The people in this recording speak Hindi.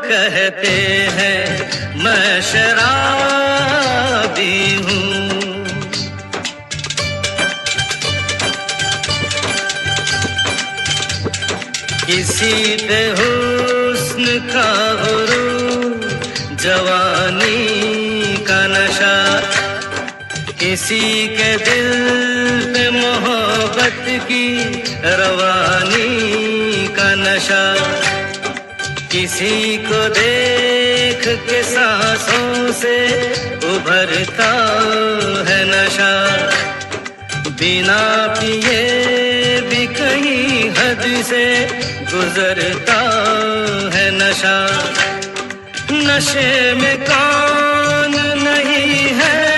कहते हैं मैं शराबी हूँ। किसी पे हुस्न का गुरूर, जवानी का नशा, किसी के दिल पे मोहब्बत की रवानी का नशा, किसी को देख के सांसों से उभरता है नशा, बिना पिए भी कहीं हद से गुजरता है नशा। नशे में कौन नहीं है